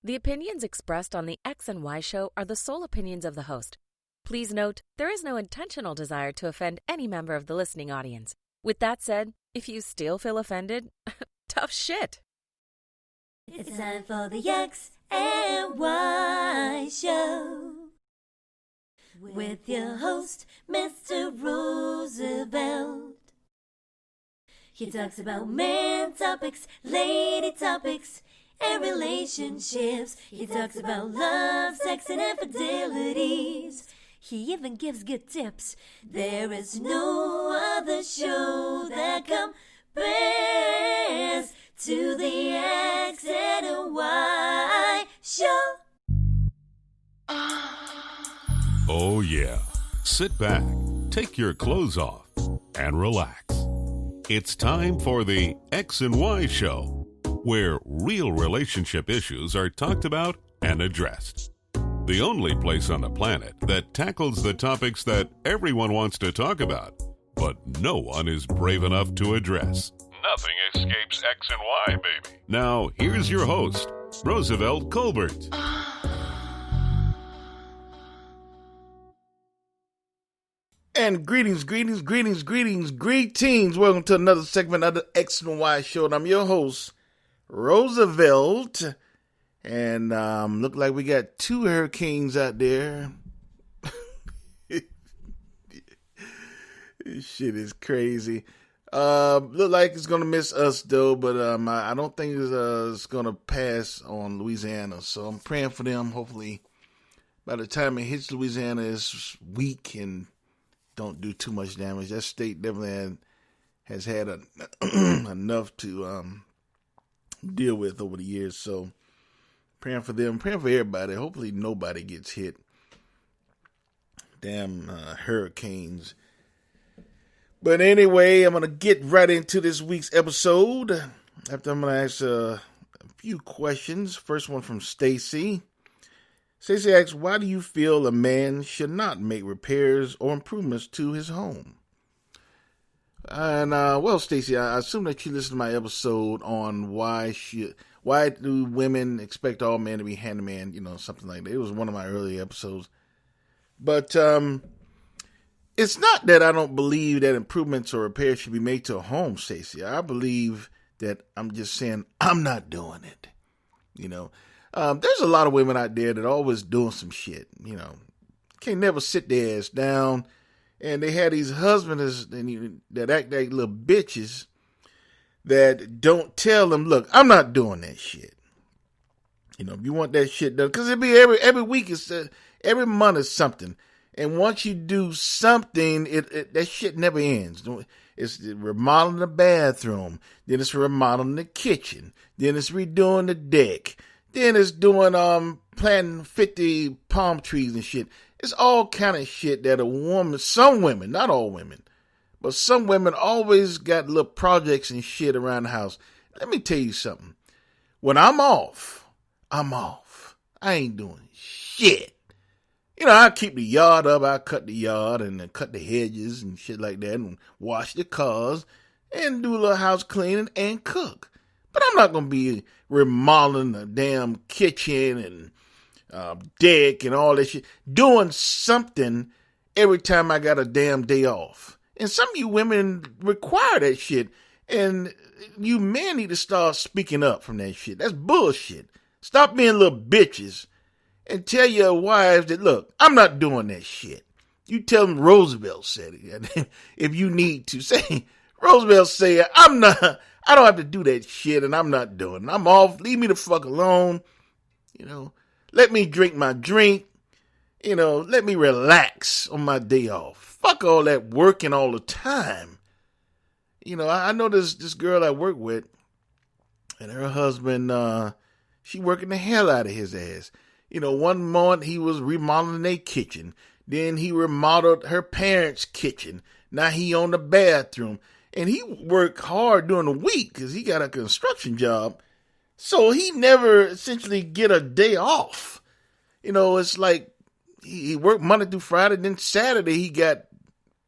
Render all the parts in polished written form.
The opinions expressed on the X and Y Show are the sole opinions of the host. Please note, there is no intentional desire to offend any member of the listening audience. With that said, if you still feel offended, tough shit. It's time for the X and Y Show with your host, Mr. Roosevelt. He talks about man topics, lady topics, and relationships. He talks about love, sex, and infidelities. He even gives good tips. There is no other show that compares to the X and Y Show. Oh yeah. Sit back, take your clothes off, and relax. It's time for the X and Y Show, where real relationship issues are talked about and addressed. The only place on the planet that tackles the topics that everyone wants to talk about, but no one is brave enough to address. Nothing escapes X and Y, baby. Now, here's your host, Roosevelt Colbert. And greetings. Welcome to another segment of the X and Y Show. And I'm your host, Roosevelt. And look like we got two hurricanes out there. This shit is crazy. Look like it's gonna miss us though, but I don't think it's gonna pass on Louisiana. So I'm praying for them. Hopefully, by the time it hits Louisiana, it's weak and don't do too much damage. That state definitely has had enough to deal with over the years. So praying for them, praying for everybody. Hopefully nobody gets hit. Damn hurricanes. But anyway, I'm going to get right into this week's episode. After I'm going to ask a few questions. First one from Stacy. Stacy asks, why do you feel a man should not make repairs or improvements to his home? And, well, Stacy, I assume that you listened to my episode on why do women expect all men to be handyman, something like that. It was one of my early episodes. But, it's not that I don't believe that improvements or repairs should be made to a home, Stacy. I believe that I'm just saying I'm not doing it, There's a lot of women out there that are always doing some shit, Can't never sit their ass down. And they have these husbands that act like little bitches that don't tell them, look, I'm not doing that shit. If you want that shit done, because it'll be every week, every month is something. And once you do something, that shit never ends. It's remodeling the bathroom. Then it's remodeling the kitchen. Then it's redoing the deck. Then it's doing planting 50 palm trees and shit. It's all kind of shit that a woman, some women, not all women, but some women always got little projects and shit around the house. Let me tell you something. When I'm off. I ain't doing shit. I keep the yard up. I cut the yard and cut the hedges and shit like that and wash the cars and do a little house cleaning and cook. But I'm not going to be remodeling the damn kitchen and deck and all that shit. Doing something every time I got a damn day off. And some of you women require that shit. And you men need to start speaking up from that shit. That's bullshit. Stop being little bitches. And tell your wives that, look, I'm not doing that shit. You tell them Roosevelt said it. If you need to say, Roosevelt said, I don't have to do that shit and I'm not doing it. I'm off. Leave me the fuck alone. Let me drink my drink. Let me relax on my day off. Fuck all that working all the time. I know this girl I work with and her husband, she working the hell out of his ass. One month he was remodeling their kitchen. Then he remodeled her parents' kitchen. Now he on the bathroom. And he worked hard during the week because he got a construction job. So he never essentially get a day off. It's like he worked Monday through Friday. Then Saturday he got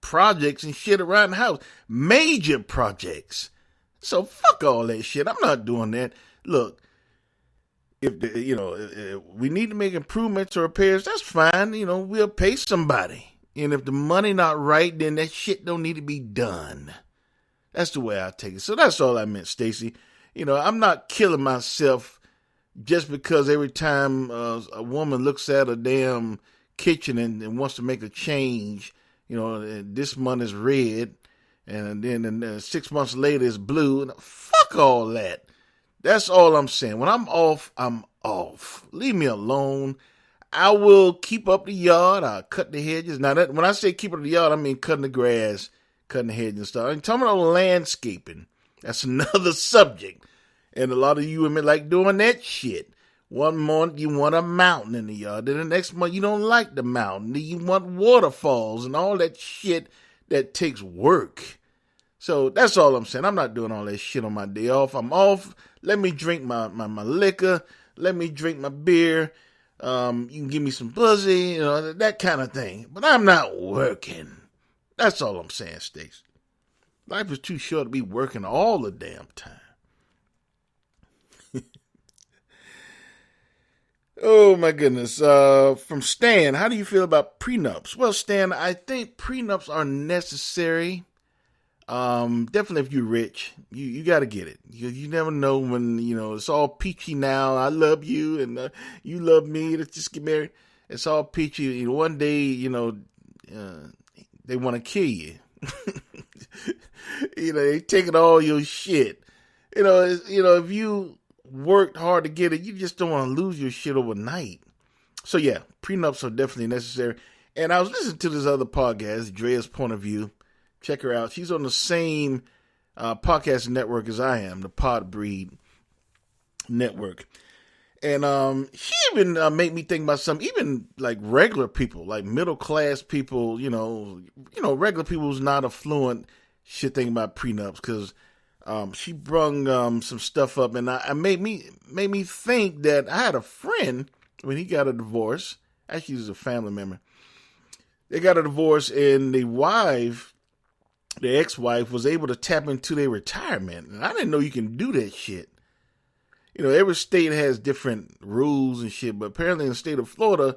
projects and shit around the house. Major projects. So fuck all that shit. I'm not doing that. Look. if we need to make improvements or repairs, that's fine. We'll pay somebody. And if the money not right, then that shit don't need to be done. That's the way I take it. So that's all I meant, Stacy. I'm not killing myself just because every time a woman looks at a damn kitchen and wants to make a change, this month is red, and then 6 months later it's blue. Fuck all that. That's all I'm saying. When I'm off, I'm off. Leave me alone. I will keep up the yard. I'll cut the hedges. Now, when I say keep up the yard, I mean cutting the grass, cutting the hedges and stuff. I'm talking about landscaping. That's another subject. And a lot of you women like doing that shit. One month you want a mountain in the yard. Then the next month you don't like the mountain. Then you want waterfalls and all that shit that takes work. So that's all I'm saying. I'm not doing all that shit on my day off. I'm off. Let me drink my liquor. Let me drink my beer. You can give me some pussy, that kind of thing. But I'm not working. That's all I'm saying, Stacey. Life is too short to be working all the damn time. Oh, my goodness. From Stan, how do you feel about prenups? Well, Stan, I think prenups are necessary. Definitely if you're rich, you got to get it. You never know when, it's all peachy now. I love you and you love me. Let's just get married. It's all peachy. One day, they want to kill you. They taking all your shit. If you worked hard to get it, you just don't want to lose your shit overnight. So yeah, prenups are definitely necessary. And I was listening to this other podcast, Drea's Point of View. Check her out. She's on the same podcast network as I am, the Podbreed Network. And she even made me think about something, even like regular people, like middle class people, regular people who's not affluent, should think about prenups, because she brung some stuff up, and I made me think that I had a friend when he got a divorce. Actually, he was a family member. They got a divorce, and the ex-wife was able to tap into their retirement. And I didn't know you can do that shit. Every state has different rules and shit, but apparently in the state of Florida,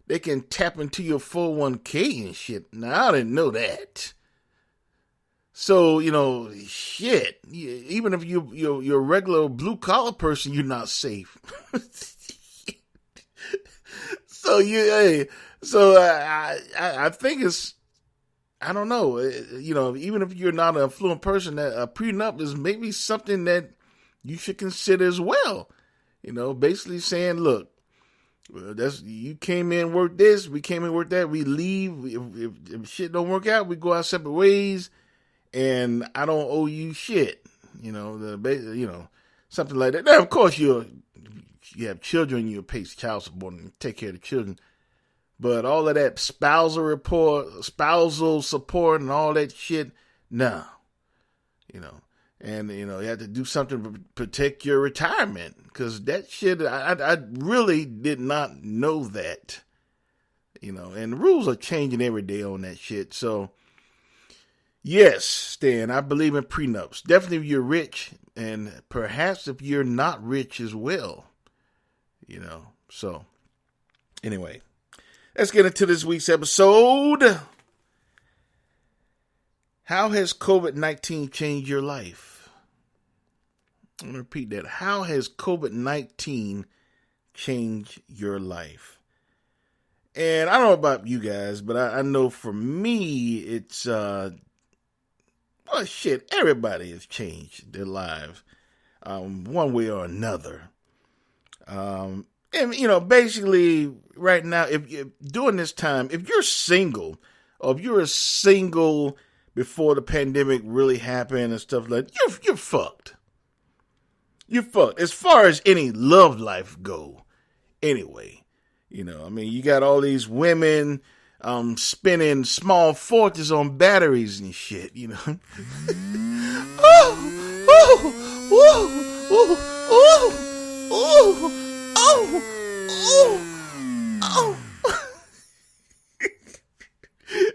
they can tap into your 401k and shit. Now, I didn't know that. So, shit. Even if you're a regular blue-collar person, you're not safe. So, I think it's, I don't know, even if you're not an affluent person, that a prenup is maybe something that you should consider as well. Basically saying, look, you came in, work this, we came in, work that, we leave. If shit don't work out, we go our separate ways, and I don't owe you shit. Something like that. Now, of course, you have children, you pay child support and take care of the children. But all of that spousal support and all that shit, no. And, you have to do something to protect your retirement. Because that shit, I really did not know that. And the rules are changing every day on that shit. So, yes, Stan, I believe in prenups. Definitely if you're rich, and perhaps if you're not rich as well. So, anyway. Let's get into this week's episode. How has COVID-19 changed your life? I'm going to repeat that. How has COVID-19 changed your life? And I don't know about you guys, but I know for me, it's, everybody has changed their lives one way or another. And, basically right now, if during this time, if you're single, or if you were single before the pandemic really happened and stuff like that, you're fucked. You're fucked. As far as any love life go, anyway. You got all these women spending small fortunes on batteries and shit,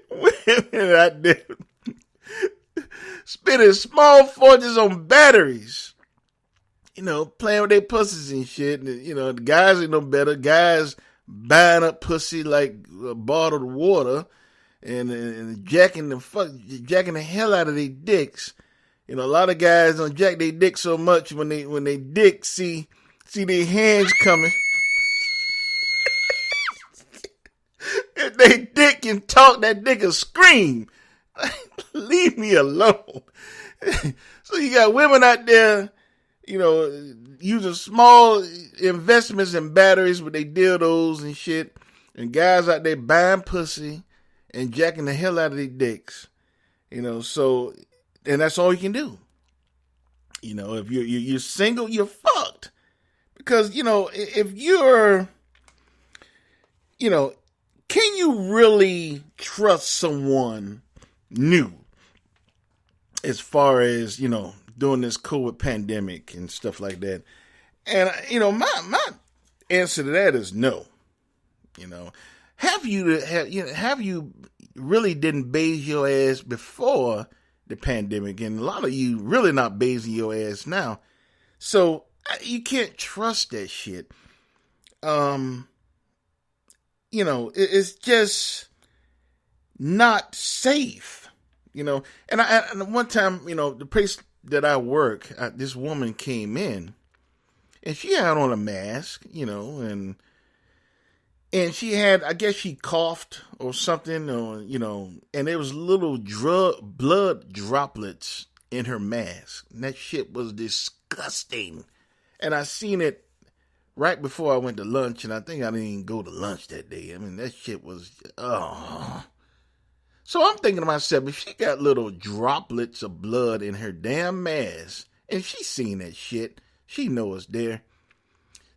Women out there spending small fortunes on batteries. playing with their pussies and shit. And, the guys ain't no better. Guys buying up pussy like bottled water and jacking the hell out of their dicks. A lot of guys don't jack their dick so much when they dick see their hands coming. If they dick can talk, that dick will scream. Leave me alone. So you got women out there, using small investments in batteries with their dildos and shit, and guys out there buying pussy and jacking the hell out of their dicks. So, and that's all you can do. If you're single, you're fucked. Because, if you're, can you really trust someone new as far as, during this COVID pandemic and stuff like that? And, my answer to that is no. Have you really didn't bathe your ass before the pandemic? And a lot of you really not bathing your ass now. So you can't trust that shit. It's just not safe, And one time, the place that I work, this woman came in, and she had on a mask, and she had, I guess she coughed or something, or and there was little blood droplets in her mask. And that shit was disgusting. And I seen it right before I went to lunch, and I think I didn't even go to lunch that day. I mean, that shit was, So I'm thinking to myself, if she got little droplets of blood in her damn mask, and she seen that shit, she knows it's there.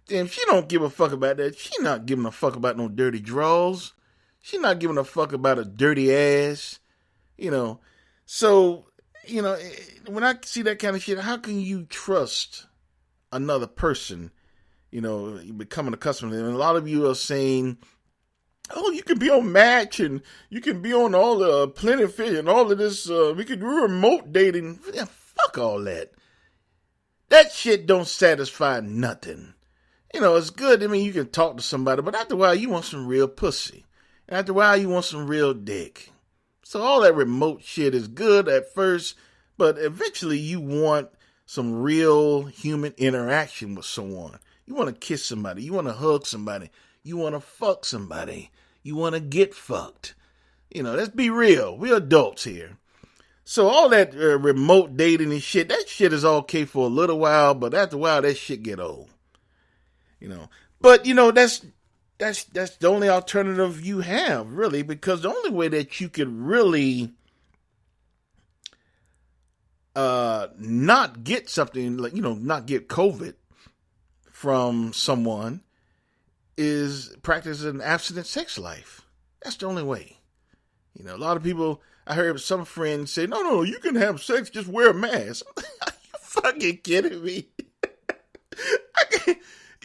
Then if she don't give a fuck about that, she not giving a fuck about no dirty drawers. She not giving a fuck about a dirty ass, So, when I see that kind of shit, how can you trust another person? Becoming accustomed to it. And a lot of you are saying, oh, you can be on Match and you can be on all the Plenty of Fish and all of this. We can do remote dating. Yeah, fuck all that. That shit don't satisfy nothing. It's good. I mean, you can talk to somebody, but after a while, you want some real pussy. And after a while, you want some real dick. So all that remote shit is good at first, but eventually you want some real human interaction with someone. You want to kiss somebody. You want to hug somebody. You want to fuck somebody. You want to get fucked. Let's be real. We're adults here. So all that remote dating and shit, that shit is okay for a little while, but after a while, that shit get old. But, that's the only alternative you have, really, because the only way that you could really not get something, like, not get COVID from someone is practice an abstinent sex life. That's the only way. A lot of people, I heard some friends say, no, you can have sex, just wear a mask. Are you fucking kidding me?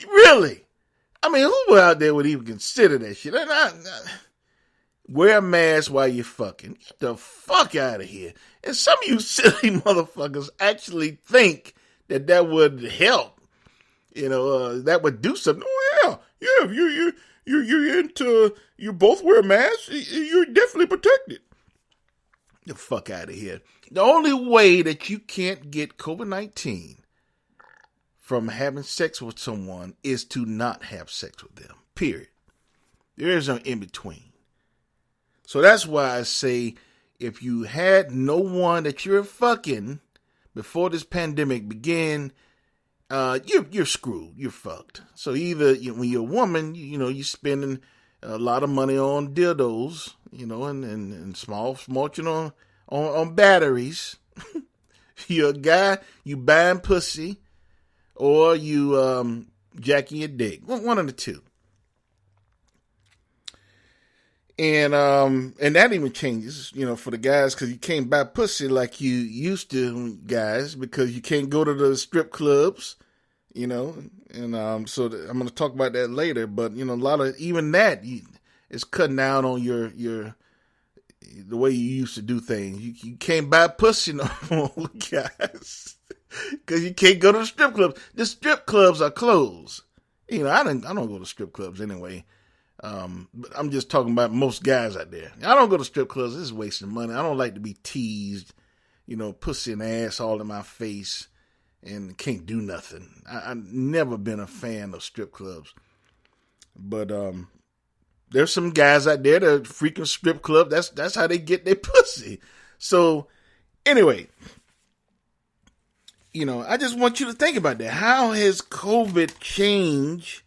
Really? I mean, who out there would even consider that shit? Wear a mask while you're fucking. Get the fuck out of here. And some of you silly motherfuckers actually think that would help. That would do something. Oh, yeah, if you're into, you both wear masks, you're definitely protected. The fuck out of here. The only way that you can't get COVID-19 from having sex with someone is to not have sex with them. Period. There is no in between. So that's why I say, if you had no one that you're fucking before this pandemic began, you're screwed. You're fucked. So either when you're a woman, you're spending a lot of money on dildos, and small, on batteries. You're a guy, you buying pussy, or you jacking your dick. One of the two. And that even changes, for the guys, because you can't buy pussy like you used to, guys, because you can't go to the strip clubs, and so I'm going to talk about that later. But a lot of even that is cutting down on your the way you used to do things. You can't buy pussy no more, guys. Because you can't go to the strip clubs. The strip clubs are closed. You know, I don't go to strip clubs anyway. But I'm just talking about most guys out there. I don't go to strip clubs. This is wasting money. I don't like to be teased, you know, pussy and ass all in my face and can't do nothing. I've never been a fan of strip clubs. But there's some guys out there that are freaking strip club. That's how they get their pussy. So anyway, you know, I just want you to think about that. How has COVID changed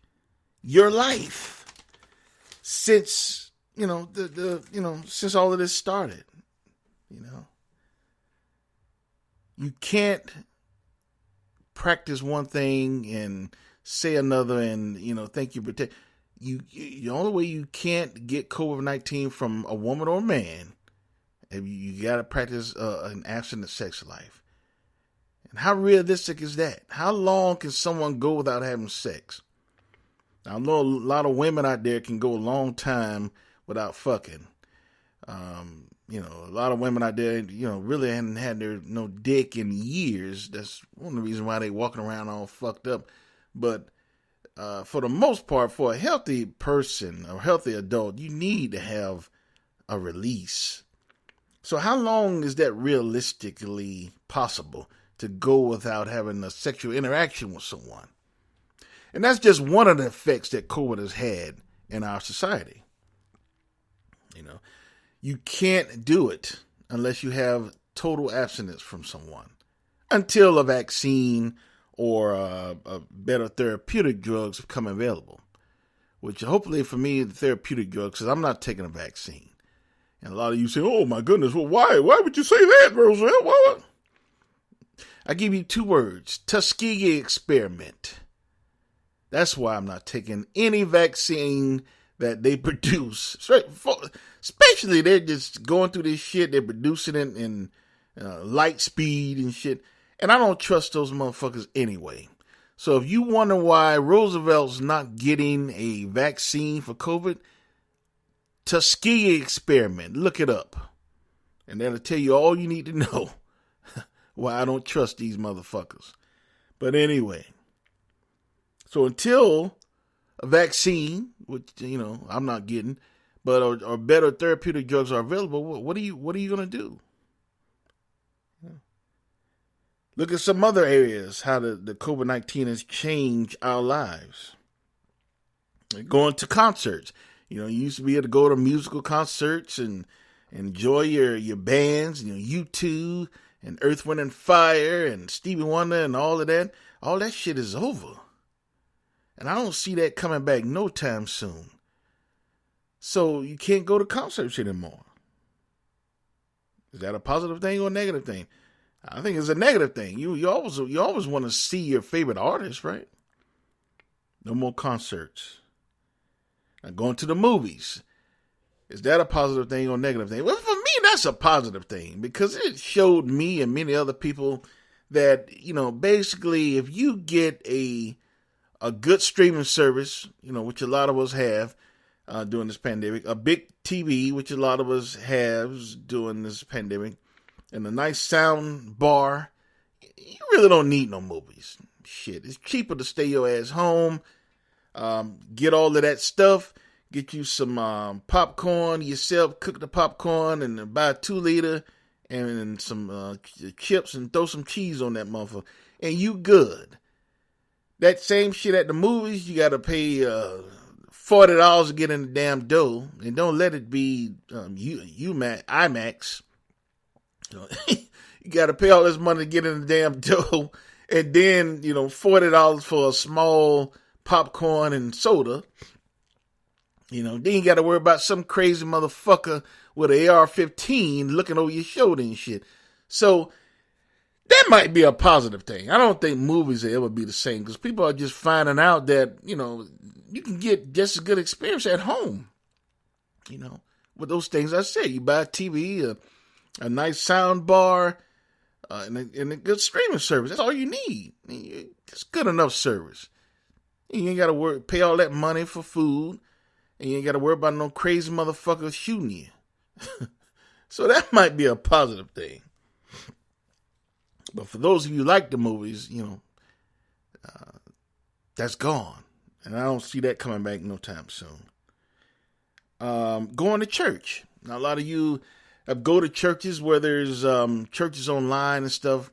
your life since, you know, since all of this started? You know, you can't practice one thing and say another and, you know, think you protect. The only way you can't get COVID-19 from a woman or a man, you got to practice an abstinent sex life. And how realistic is that? How long can someone go without having sex? Now, I know a lot of women out there can go a long time without fucking. You know, a lot of women out there, you know, really hadn't had no dick in years. That's one of the reasons why they walking around all fucked up. But for the most part, for a healthy person, a healthy adult, you need to have a release. So how long is that realistically possible to go without having a sexual interaction with someone? And that's just one of the effects that COVID has had in our society. You know, you can't do it unless you have total abstinence from someone until a vaccine or a better therapeutic drugs become available, which hopefully for me, the therapeutic drugs, because I'm not taking a vaccine. And a lot of you say, oh my goodness, well, why would you say that, Roosevelt? What? I give you 2 words, Tuskegee experiment. That's why I'm not taking any vaccine that they produce. Especially they're just going through this shit. They're producing it in light speed and shit. And I don't trust those motherfuckers anyway. So if you wonder why Roosevelt's not getting a vaccine for COVID, Tuskegee experiment. Look it up. And that'll tell you all you need to know why I don't trust these motherfuckers. But anyway. So until a vaccine, which, you know, I'm not getting, but or better therapeutic drugs are available, what are you going to do? Look at some other areas, how the COVID-19 has changed our lives. Going to concerts. You know, you used to be able to go to musical concerts and enjoy your bands, you know, U2 and Earth, Wind and Fire and Stevie Wonder and all of that. All that shit is over. And I don't see that coming back no time soon. So you can't go to concerts anymore. Is that a positive thing or a negative thing? I think it's a negative thing. You always want to see your favorite artist, right? No more concerts. Now going to the movies. Is that a positive thing or a negative thing? Well, for me, that's a positive thing because it showed me and many other people that, you know, basically if you get a good streaming service, you know, which a lot of us have during this pandemic, a big TV, which a lot of us have during this pandemic, and a nice sound bar, you really don't need no movies. Shit, it's cheaper to stay your ass home, get all of that stuff, get you some popcorn yourself, cook the popcorn, and buy a 2-liter and some chips and throw some cheese on that motherfucker, and you good. That same shit at the movies, you got to pay $40 to get in the damn dough, and don't let it be IMAX. You got to pay all this money to get in the damn dough, and then, you know, $40 for a small popcorn and soda. You know, then you got to worry about some crazy motherfucker with an AR-15 looking over your shoulder and shit. So that might be a positive thing. I don't think movies will ever be the same because people are just finding out that, you know, you can get just as good experience at home. You know, with those things I said. You buy a TV, a nice sound bar, and a good streaming service. That's all you need. It's good enough service. You ain't got to pay all that money for food, and you ain't got to worry about no crazy motherfucker shooting you. So that might be a positive thing. But for those of you who like the movies, that's gone. And I don't see that coming back no time soon. Going to church. Now, a lot of you go to churches where there's churches online and stuff.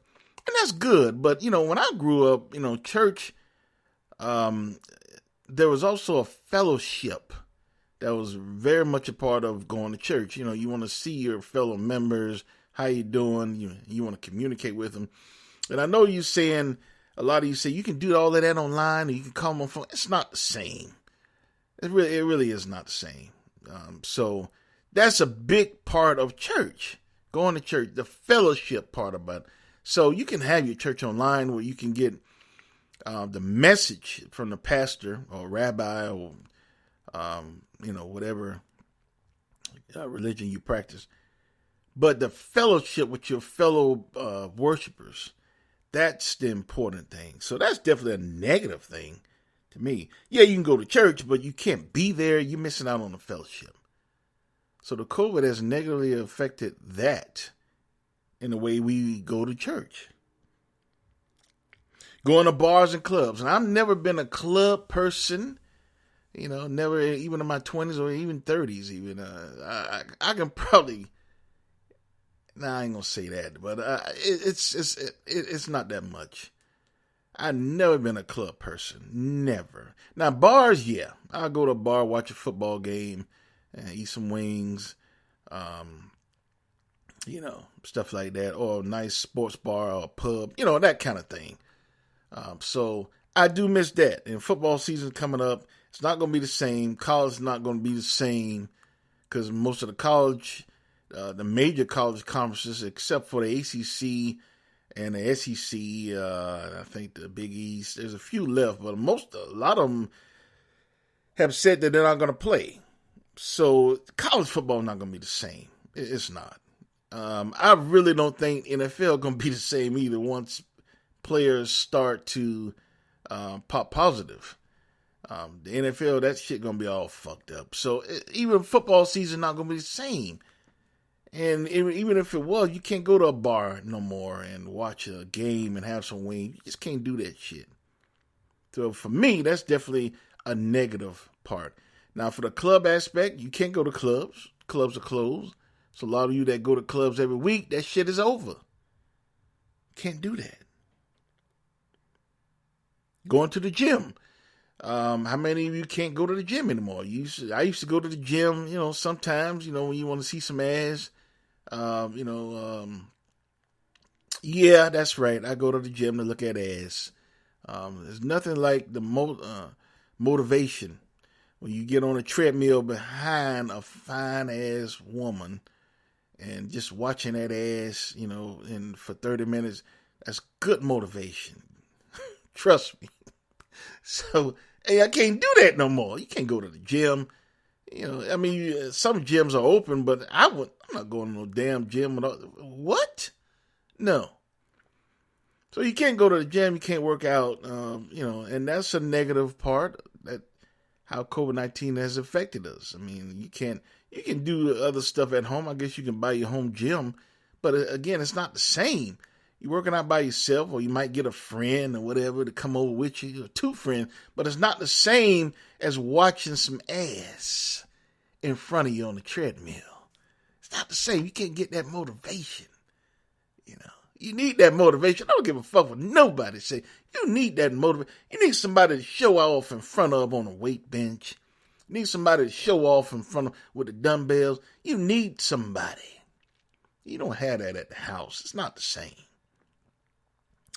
And that's good. But, when I grew up, church, there was also a fellowship that was very much a part of going to church. You want to see your fellow members, how you doing. You want to communicate with them. And I know you saying, a lot of you say you can do all of that online or you can call them on phone. It's not the same. It really is not the same. So that's a big part of church, going to church, the fellowship part about it. So you can have your church online where you can get the message from the pastor or rabbi or, whatever religion you practice. But the fellowship with your fellow worshipers, that's the important thing. So that's definitely a negative thing to me. Yeah, you can go to church, but you can't be there. You're missing out on the fellowship. So the COVID has negatively affected that in the way we go to church. Going to bars and clubs. And I've never been a club person, never, even in my 20s or even 30s even. I can probably... Nah, I ain't gonna say that, but it's not that much. I've never been a club person, never. Now bars, yeah, I'll go to a bar, watch a football game, and eat some wings, stuff like that, or a nice sports bar or a pub, that kind of thing. So I do miss that. And football season coming up, it's not gonna be the same. College is not gonna be the same because most of the major college conferences, except for the ACC and the SEC, I think the Big East, there's a few left, but a lot of them have said that they're not going to play. So college football is not going to be the same. It's not. I really don't think NFL going to be the same either once players start to pop positive. The NFL, that shit going to be all fucked up. So even football season not going to be the same. And even if it was, you can't go to a bar no more and watch a game and have some wings. You just can't do that shit. So for me, that's definitely a negative part. Now for the club aspect, you can't go to clubs. Clubs are closed. So a lot of you that go to clubs every week, that shit is over. Can't do that. Going to the gym. How many of you can't go to the gym anymore? I used to go to the gym, sometimes, when you want to see some ass. Yeah, that's right. I go to the gym to look at ass. There's nothing like the motivation when you get on a treadmill behind a fine ass woman and just watching that ass, and for 30 minutes, that's good motivation. Trust me. So, hey, I can't do that no more. You can't go to the gym. Some gyms are open, but I'm not going to no damn gym. What? No. So you can't go to the gym. You can't work out. And that's a negative part that how COVID-19 has affected us. You can do other stuff at home. I guess you can buy your home gym, but again, it's not the same. You're working out by yourself, or you might get a friend or whatever to come over with you, or two friends, but it's not the same as watching some ass in front of you on the treadmill. It's not the same. You can't get that motivation. You need that motivation. I don't give a fuck what nobody say. You need that motivation. You need somebody to show off in front of on a weight bench. You need somebody to show off in front of with the dumbbells. You need somebody. You don't have that at the house. It's not the same.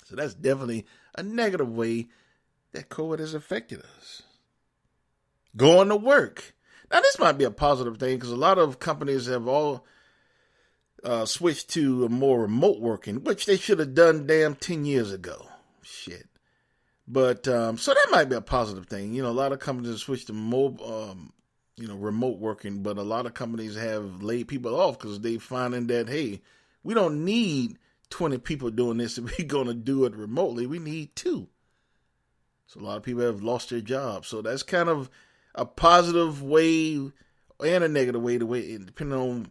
So that's definitely a negative way that COVID has affected us. Going to work. Now, this might be a positive thing because a lot of companies have all switched to a more remote working, which they should have done damn 10 years ago. Shit. But, so that might be a positive thing. A lot of companies have switched to remote working, but a lot of companies have laid people off because they finding that, hey, we don't need 20 people doing this if we're going to do it remotely. We need 2. So a lot of people have lost their jobs. So that's kind of a positive way and a negative way, depending on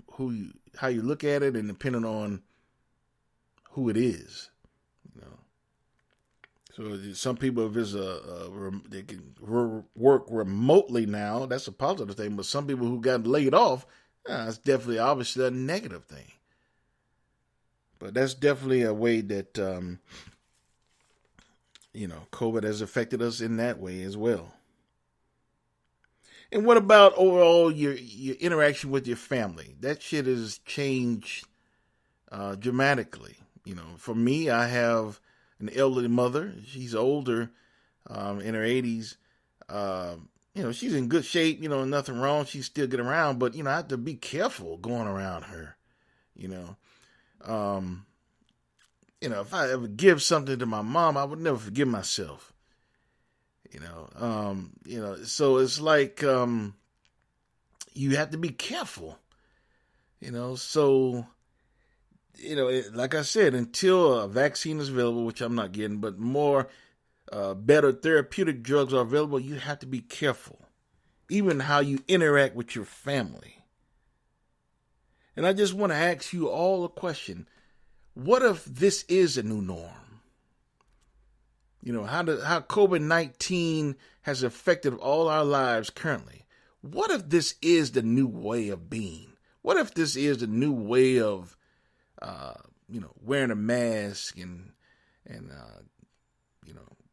how you look at it and depending on who it is. So some people, if it's they can work remotely now, that's a positive thing. But some people who got laid off, it's definitely obviously a negative thing. But that's definitely a way that, COVID has affected us in that way as well. And what about overall your interaction with your family? That shit has changed dramatically. For me, I have an elderly mother. She's older, in her 80s. She's in good shape. Nothing wrong. She's still getting around, but I have to be careful going around her. If I ever give something to my mom, I would never forgive myself. So it's like you have to be careful. Like I said, until a vaccine is available, which I'm not getting, but more better therapeutic drugs are available, you have to be careful. Even how you interact with your family. And I just want to ask you all a question. What if this is a new norm? How COVID-19 has affected all our lives currently. What if this is the new way of being? What if this is the new way of wearing a mask and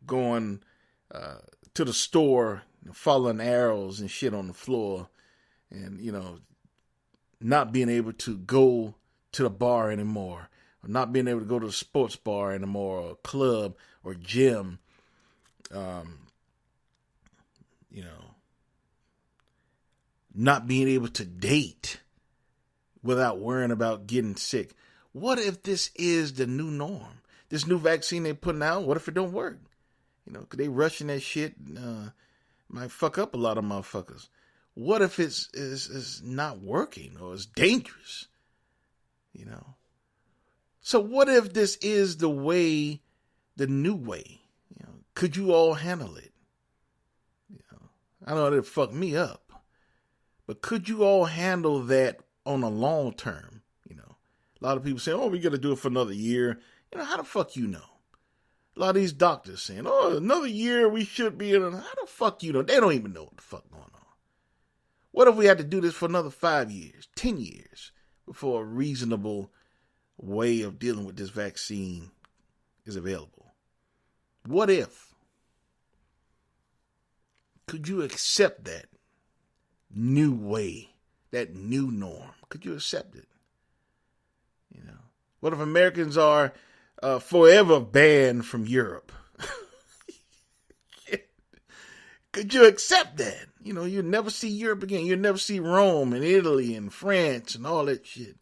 going to the store, following arrows and shit on the floor, and not being able to go to the bar anymore, or not being able to go to the sports bar anymore, or club or gym, not being able to date without worrying about getting sick. What if this is the new norm? This new vaccine they're putting out, what if it don't work? Cause they rushing that shit, might fuck up a lot of motherfuckers. What if it's not working or it's dangerous? So what if this is the new way? Could you all handle it? I know it'll fuck me up, but could you all handle that on a long term? A lot of people say, "Oh, we got to do it for another year." How the fuck you know? A lot of these doctors saying, "Oh, another year we should be in." How the fuck you know? They don't even know what the fuck going on. What if we had to do this for another 5 years, 10 years before a reasonable way of dealing with this vaccine is available? What if? Could you accept that new way, that new norm? Could you accept it? What if Americans are forever banned from Europe? Could you accept that? You'll never see Europe again. You'll never see Rome and Italy and France and all that shit.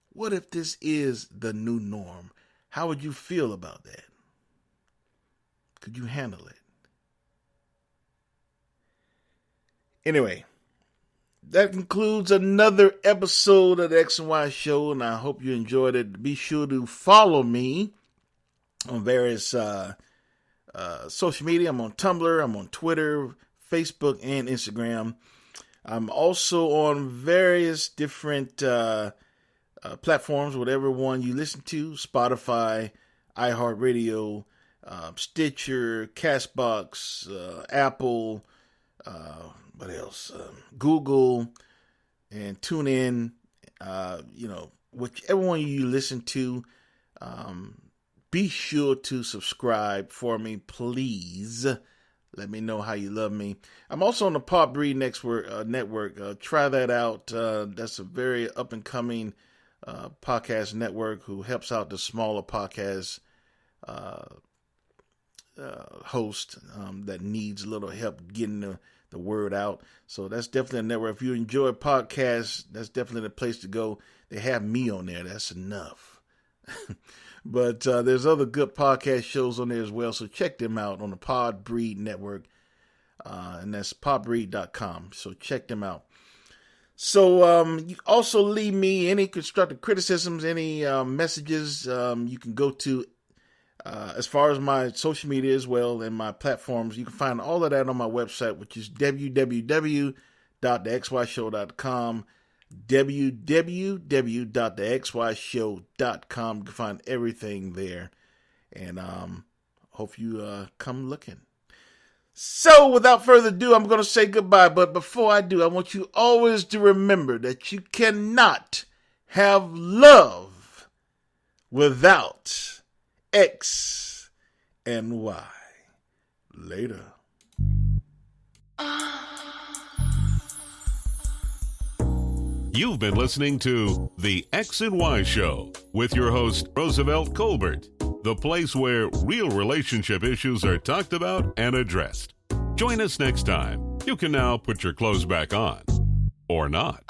What if this is the new norm? How would you feel about that? Could you handle it? Anyway, that concludes another episode of the X and Y Show, and I hope you enjoyed it. Be sure to follow me on various social media. I'm on Tumblr, I'm on Twitter, Facebook, and Instagram. I'm also on various different platforms, whatever one you listen to: Spotify, iHeartRadio, Stitcher, Castbox, Apple, what else? Google, and TuneIn. Whichever one you listen to, be sure to subscribe for me, please. Let me know how you love me. I'm also on the Podbreed network. Try that out. That's a very up-and-coming podcast network who helps out the smaller podcast host that needs a little help getting the word out. So that's definitely a network. If you enjoy podcasts, that's definitely the place to go. They have me on there. That's enough. But there's other good podcast shows on there as well. So check them out on the Podbreed network. And that's podbreed.com. So check them out. So you also leave me any constructive criticisms, any messages. You can go to, as far as my social media as well and my platforms, you can find all of that on my website, which is www.thexyshow.com. www.thexyshow.com. You can find everything there. And hope you come looking. So without further ado, I'm going to say goodbye. But before I do, I want you always to remember that you cannot have love without X and Y. Later. You've been listening to The X and Y Show with your host, Roosevelt Colbert, the place where real relationship issues are talked about and addressed. Join us next time. You can now put your clothes back on. Or not.